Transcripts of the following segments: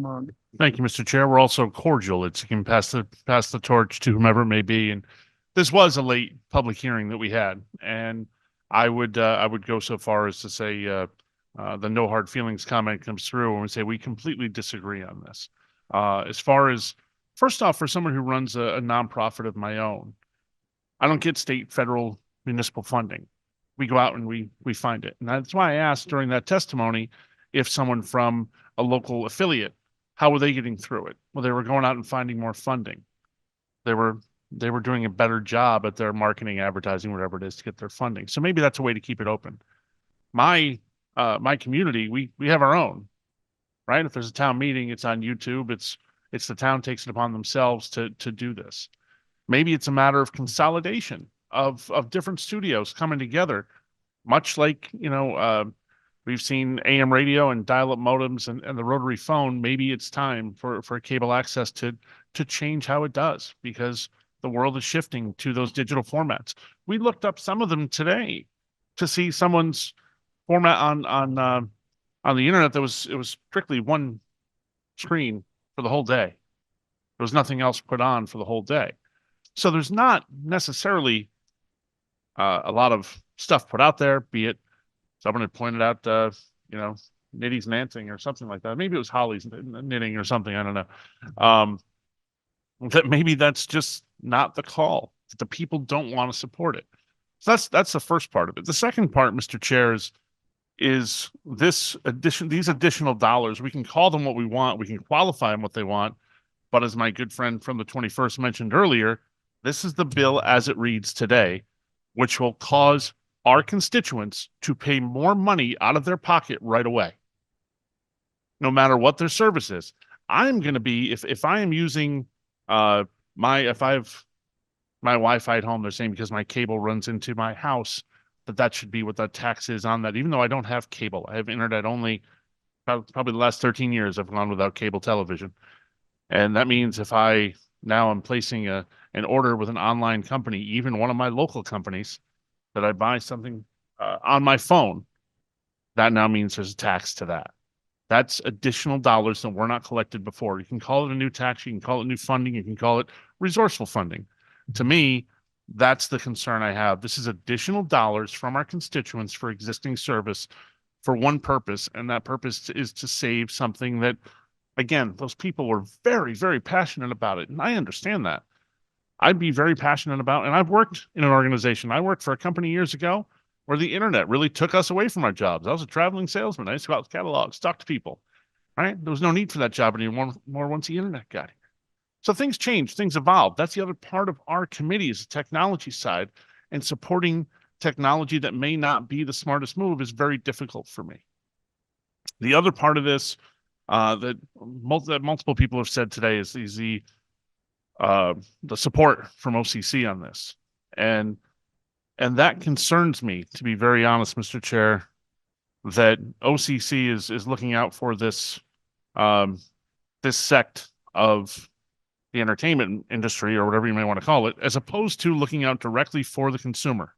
mug. Thank you, Mr. Chair. We're also cordial. It's you can pass the torch to whomever it may be. And this was a late public hearing that we had, and I would go so far as to say the no hard feelings comment comes through, and we say we completely disagree on this. As far as first off, for someone who runs a nonprofit of my own, I don't get state, federal, municipal funding. We go out and we find it, and that's why I asked during that testimony if someone from a local affiliate, how were they getting through it? Well, they were going out and finding more funding. They were doing a better job at their marketing, advertising, whatever it is, to get their funding. So maybe that's a way to keep it open. My community, we have our own, right? If there's a town meeting, it's on YouTube. It's the town takes it upon themselves to do this. Maybe it's a matter of consolidation of different studios coming together, much like we've seen AM radio and dial-up modems and the rotary phone. Maybe it's time for cable access to change how it does, because the world is shifting to those digital formats. We looked up some of them today to see someone's format on the internet it was strictly one screen for the whole day. There was nothing else put on for the whole day. So there's not necessarily a lot of stuff put out there, be it someone had pointed out, Nitty's Nancing or something like that. Maybe it was Holly's Knitting or something. I don't know. That maybe that's just not the call, that the people don't want to support it. So that's the first part of it. The second part, Mr. Chair, is these additional dollars. We can call them what we want. We can qualify them what they want. But as my good friend from the 21st mentioned earlier, this is the bill as it reads today, which will cause our constituents to pay more money out of their pocket right away, no matter what their service is. I'm going to be, if I am using if I have my Wi-Fi at home, they're saying because my cable runs into my house, that should be what that tax is on that. Even though I don't have cable, I have internet only. Probably the last 13 years I've gone without cable television. And that means if I now am placing an order with an online company, even one of my local companies, that I buy something on my phone, that now means there's a tax to that. That's additional dollars that were not collected before. You can call it a new tax, you can call it new funding, you can call it resourceful funding. To me, that's the concern I have. This is additional dollars from our constituents for existing service for one purpose, and that purpose is to save something that, again, those people were very, very passionate about it, and I understand that. I'd be very passionate about, and I've worked in an organization. I worked for a company years ago where the internet really took us away from our jobs. I was a traveling salesman. I used to go out with catalogs, talk to people, right? There was no need for that job anymore once the internet got here. So things change, things evolve. That's the other part of our committee, is the technology side, and supporting technology that may not be the smartest move is very difficult for me. The other part of this that multiple people have said today is the support from OCC on this. And that concerns me, to be very honest, Mr. Chair, that OCC is looking out for this sect of the entertainment industry, or whatever you may want to call it, as opposed to looking out directly for the consumer.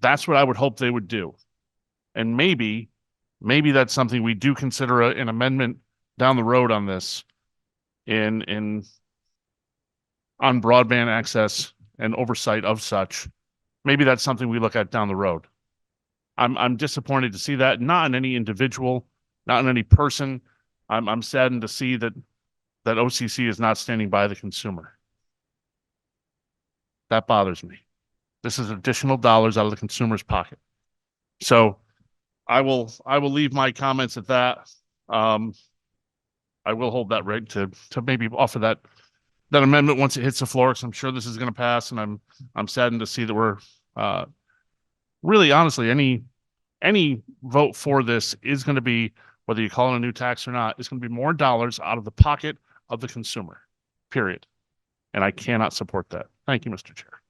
That's what I would hope they would do. And maybe that's something we do consider an amendment down the road on this, on broadband access and oversight of such. Maybe that's something we look at down the road. I'm disappointed to see that, not in any individual, not in any person. I'm saddened to see that OCC is not standing by the consumer. That bothers me. This is additional dollars out of the consumer's pocket. So I will leave my comments at that. I will hold that rig to maybe offer that amendment once it hits the floor, because I'm sure this is going to pass, and I'm saddened to see that we're really, honestly, any vote for this is going to be, whether you call it a new tax or not, it's going to be more dollars out of the pocket of the consumer, period. And I cannot support that. Thank you, Mr. Chair.